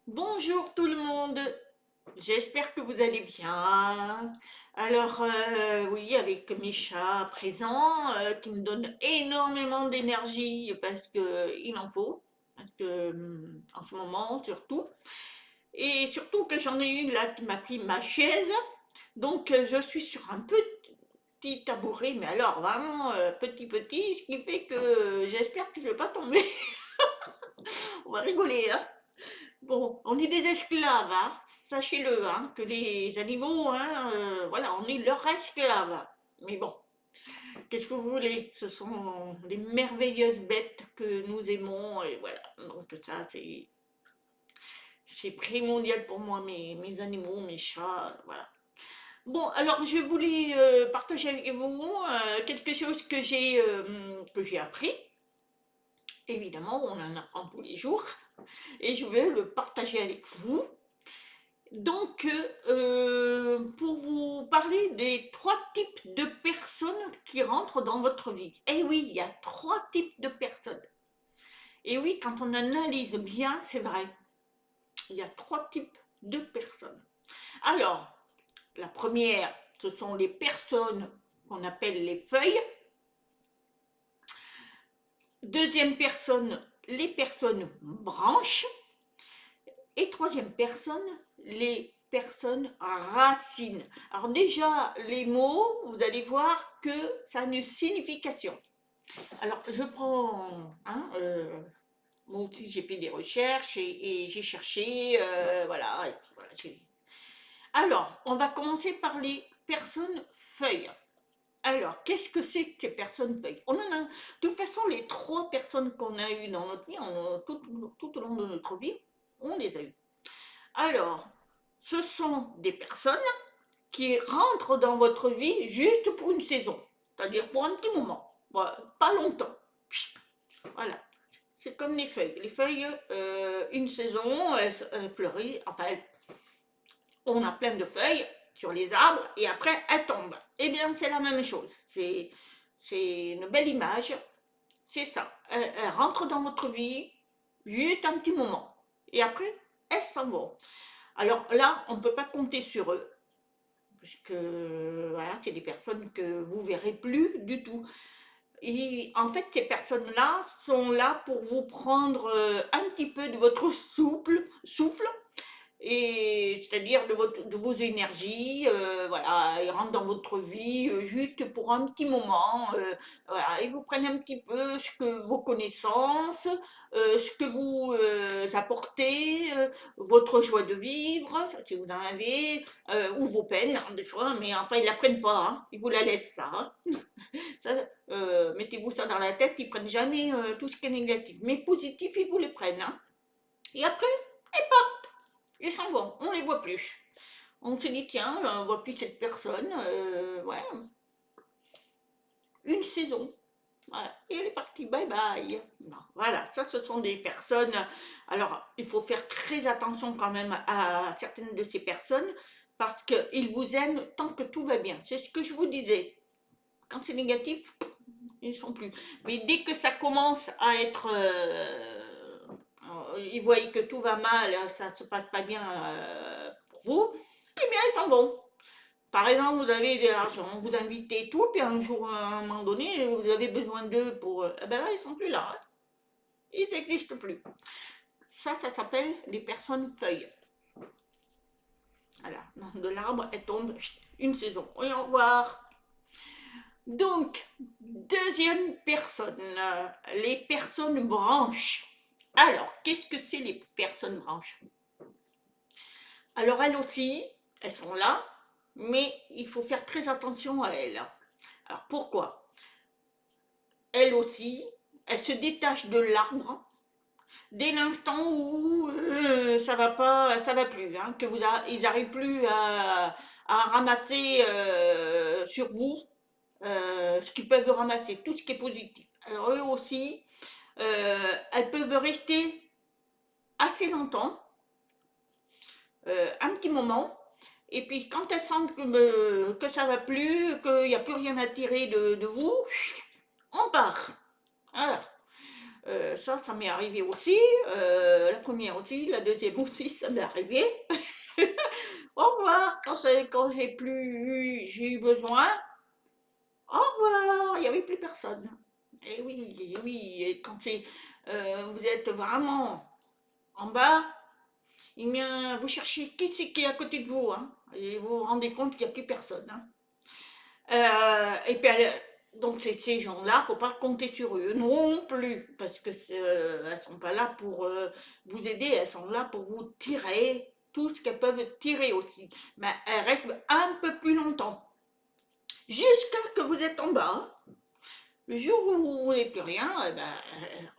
Bonjour tout le monde, j'espère que vous allez bien. Alors oui, avec mes chats présents qui me donnent énormément d'énergie parce que il en faut, parce que en ce moment surtout, et surtout que j'en ai une là qui m'a pris ma chaise, donc je suis sur un petit tabouret, mais alors vraiment petit, ce qui fait que j'espère que je vais pas tomber. On va rigoler, hein. Bon, on est des esclaves, hein, sachez-le, hein, que les animaux, hein, voilà, on est leurs esclaves. Mais bon, qu'est-ce que vous voulez? Ce sont des merveilleuses bêtes que nous aimons, et voilà. Donc ça, c'est primordial pour moi, mes animaux, mes chats, voilà. Bon, alors je voulais partager avec vous quelque chose que j'ai appris. Évidemment, on en apprend tous les jours, et je vais le partager avec vous. Donc, pour vous parler des trois types de personnes qui rentrent dans votre vie. Eh oui, il y a trois types de personnes. Et oui, quand on analyse bien, c'est vrai. Il y a trois types de personnes. Alors, la première, ce sont les personnes qu'on appelle les feuilles. Deuxième personne, les personnes branches. Et troisième personne, les personnes racines. Alors déjà, les mots, vous allez voir que ça a une signification. Alors, je prends, hein, moi aussi j'ai fait des recherches et j'ai cherché, voilà, voilà. Alors, on va commencer par les personnes feuilles. Alors, qu'est-ce que c'est que ces personnes feuilles? On en a, de toute façon, les trois personnes qu'on a eues dans notre vie, tout au long de notre vie, on les a eues. Alors, ce sont des personnes qui rentrent dans votre vie juste pour une saison, c'est-à-dire pour un petit moment, voilà, pas longtemps. Voilà, c'est comme les feuilles. Les feuilles, une saison, elles fleurissent, enfin, on a plein de feuilles sur les arbres et après elles tombent. Eh bien, c'est la même chose. C'est une belle image. C'est ça. Elles rentrent dans votre vie juste un petit moment. Et après, elles s'en vont. Alors là, on ne peut pas compter sur eux, parce que voilà, c'est des personnes que vous verrez plus du tout. Et en fait, ces personnes-là sont là pour vous prendre un petit peu de votre souffle, et c'est-à-dire de vos énergies, voilà, ils rentrent dans votre vie juste pour un petit moment, voilà, ils vous prennent un petit peu ce que vos connaissances, ce que vous apportez, votre joie de vivre, si vous en avez, ou vos peines, hein, des fois, mais enfin, ils la prennent pas, hein, ils vous la laissent, ça, hein. Ça, mettez-vous ça dans la tête, ils prennent jamais tout ce qui est négatif, mais positif, ils vous les prennent, hein. Et après, ils s'en vont, on les voit plus. On se dit, tiens, on voit plus cette personne, ouais, une saison. Voilà. Et elle est partie, bye bye. Non, voilà, ça ce sont des personnes. Alors, il faut faire très attention quand même à certaines de ces personnes parce qu'ils vous aiment tant que tout va bien. C'est ce que je vous disais. Quand c'est négatif, ils ne sont plus. Mais dès que ça commence à être. Ils voient que tout va mal, ça ne se passe pas bien pour vous, eh bien, ils s'en vont. Par exemple, vous avez de l'argent, vous invitez et tout, puis un jour, à un moment donné, vous avez besoin d'eux pour. Eh ben là, ils sont plus là, hein. Ils n'existent plus. Ça s'appelle des personnes feuilles. Voilà, de l'arbre, elles tombent une saison. Et au revoir. Donc, deuxième personne, les personnes branches. Alors, qu'est-ce que c'est les personnes branches? Alors, elles aussi, elles sont là, mais il faut faire très attention à elles. Alors, pourquoi? Elles aussi, elles se détachent de l'arbre dès l'instant où ça va pas, ça va plus, hein, que ils n'arrivent plus à ramasser sur vous ce qu'ils peuvent ramasser, tout ce qui est positif. Alors eux aussi, elles peuvent rester assez longtemps, un petit moment, et puis quand elles sentent que ça va plus, qu'il n'y a plus rien à tirer de vous, on part. Voilà. Ça m'est arrivé aussi. La première aussi, la deuxième aussi, ça m'est arrivé. Au revoir, quand j'ai eu besoin. Au revoir, il n'y avait plus personne. Et oui, et quand vous êtes vraiment en bas, eh bien, vous cherchez qui c'est qui est à côté de vous, hein, et vous vous rendez compte qu'il n'y a plus personne, hein. Et puis, donc ces gens-là, faut pas compter sur eux non plus, parce que elles sont pas là pour vous aider, elles sont là pour vous tirer tout ce qu'elles peuvent tirer aussi. Mais elles restent un peu plus longtemps, jusqu'à ce que vous êtes en bas, hein. Le jour où vous ne voulez plus rien, eh ben,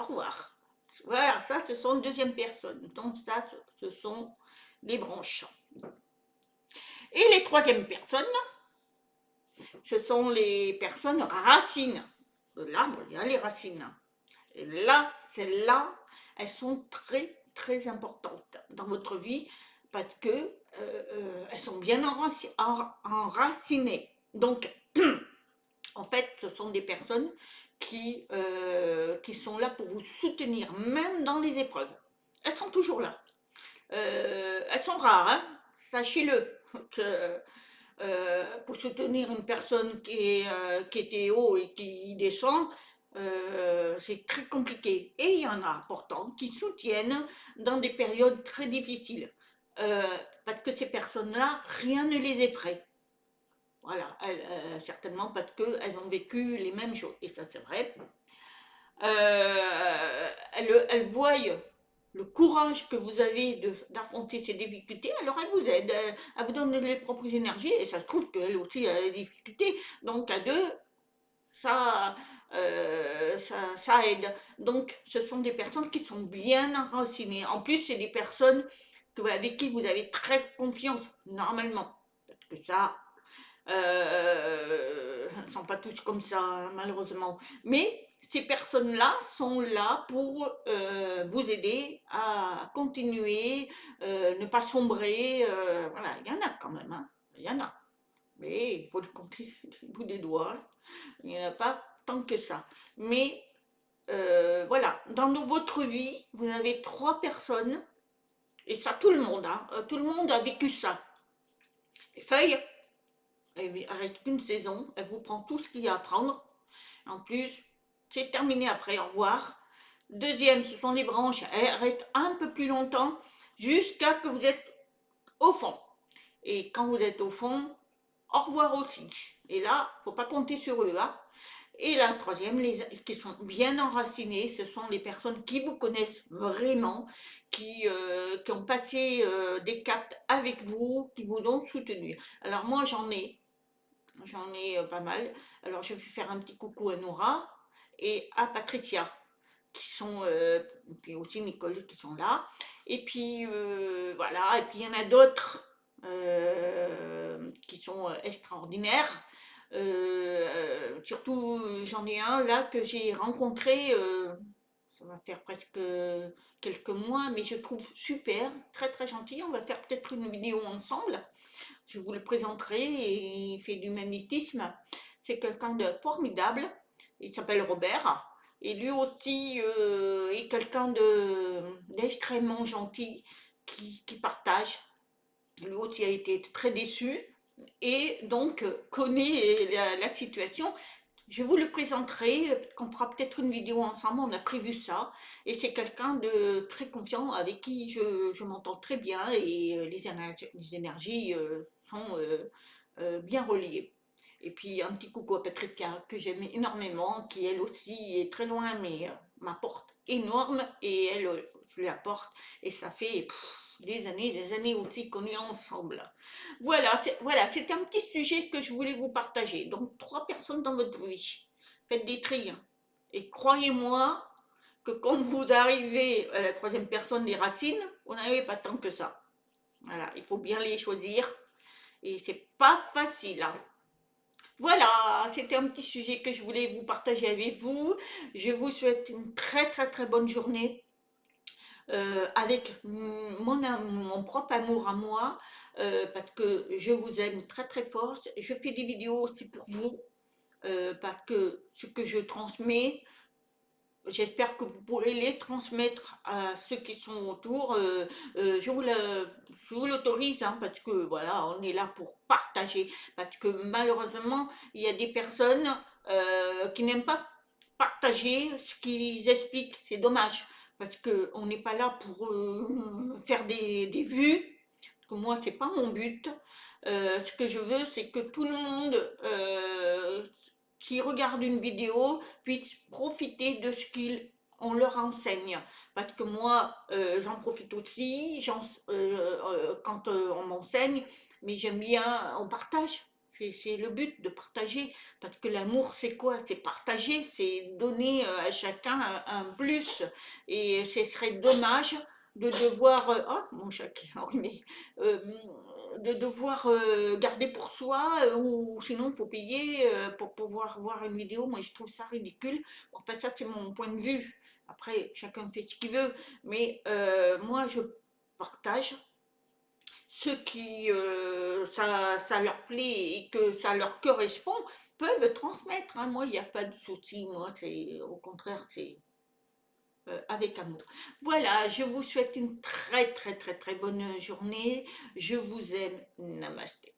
au revoir. Voilà, ça, ce sont deuxième personne. Donc ça, ce sont les branches. Et les troisième personnes, ce sont les personnes racines. De l'arbre, il y a les racines. Et là, celles-là, elles sont très, très importantes dans votre vie parce que elles sont bien enracinées. Donc, en fait, ce sont des personnes qui sont là pour vous soutenir, même dans les épreuves. Elles sont toujours là. Elles sont rares, hein, sachez-le. Que, pour soutenir une personne qui était haut et qui descend, c'est très compliqué. Et il y en a pourtant qui soutiennent dans des périodes très difficiles. Euh, Parce que ces personnes-là, rien ne les effraie. Voilà, certainement parce qu'elles ont vécu les mêmes choses. Et ça, c'est vrai. Elles voient le courage que vous avez d'affronter ces difficultés, alors elles vous aident, elles vous donnent les propres énergies, et ça se trouve qu'elles aussi a des difficultés. Donc à deux, ça, ça aide. Donc ce sont des personnes qui sont bien enracinées. En plus, c'est des personnes avec qui vous avez très confiance, normalement. Parce que ça, ne sont pas tous comme ça, malheureusement. Mais ces personnes-là sont là pour vous aider à continuer, ne pas sombrer. Voilà, il y en a quand même, hein. Il y en a. Mais il faut le compter du bout des doigts. Il n'y en a pas tant que ça. Mais voilà, dans votre vie, vous avez trois personnes, et ça tout le monde, hein, tout le monde a vécu ça. Les feuilles, elle reste qu'une saison, elle vous prend tout ce qu'il y a à prendre. En plus, c'est terminé après, au revoir. Deuxième, ce sont les branches, elles restent un peu plus longtemps jusqu'à que vous êtes au fond. Et quand vous êtes au fond, au revoir aussi. Et là, faut pas compter sur eux, hein. Et la troisième, qui sont bien enracinées, ce sont les personnes qui vous connaissent vraiment, qui ont passé des caps avec vous, qui vous ont soutenu. Alors moi, j'en ai pas mal. Alors je vais faire un petit coucou à Nora et à Patricia, qui sont, et puis aussi Nicole qui sont là. Et puis voilà, et puis il y en a d'autres qui sont extraordinaires. Surtout, j'en ai un là que j'ai rencontré, ça va faire presque quelques mois, mais je trouve super, très très gentil. On va faire peut-être une vidéo ensemble. Je vous le présenterai, et il fait du magnétisme. C'est quelqu'un de formidable. Il s'appelle Robert. Et lui aussi est quelqu'un d'extrêmement gentil qui partage. Lui aussi a été très déçu et donc connaît la situation. Je vous le présenterai, qu'on fera peut-être une vidéo ensemble, on a prévu ça. Et c'est quelqu'un de très confiant avec qui je m'entends très bien et les énergies sont bien reliées. Et puis un petit coucou à Patricia que j'aime énormément, qui elle aussi est très loin mais m'apporte énorme et elle, je lui apporte et ça fait des années aussi qu'on est ensemble. Voilà, c'était un petit sujet que je voulais vous partager. Donc, trois personnes dans votre vie. Faites des tris, hein. Et croyez-moi que quand vous arrivez à la troisième personne des racines, vous n'avez pas tant que ça. Voilà, il faut bien les choisir. Et c'est pas facile, hein. Voilà, c'était un petit sujet que je voulais vous partager avec vous. Je vous souhaite une très très très bonne journée avec mon propre amour à moi, parce que je vous aime très très fort. Je fais des vidéos aussi pour vous, parce que ce que je transmets, j'espère que vous pourrez les transmettre à ceux qui sont autour. Je vous l'autorise, hein, parce que voilà, on est là pour partager. Parce que malheureusement, il y a des personnes qui n'aiment pas partager ce qu'ils expliquent. C'est dommage, parce qu'on n'est pas là pour faire des vues. Que moi, c'est pas mon but. Ce que je veux, c'est que tout le monde qui regarde une vidéo puisse profiter de ce qu'on leur enseigne. Parce que moi, j'en profite aussi quand on m'enseigne, mais j'aime bien, on partage. C'est le but de partager, parce que l'amour, c'est quoi? C'est partager, c'est donner à chacun un plus. Et ce serait dommage de devoir... oh, mon chat qui est enrhumé. Euh, de devoir garder pour soi, ou sinon il faut payer pour pouvoir voir une vidéo. Moi je trouve ça ridicule. Enfin ça c'est mon point de vue. Après chacun fait ce qu'il veut, mais moi je partage ceux qui ça leur plaît et que ça leur correspond peuvent transmettre, hein. Moi il n'y a pas de souci, moi c'est au contraire c'est avec amour. Voilà, je vous souhaite une très très très très bonne journée. Je vous aime. Namasté.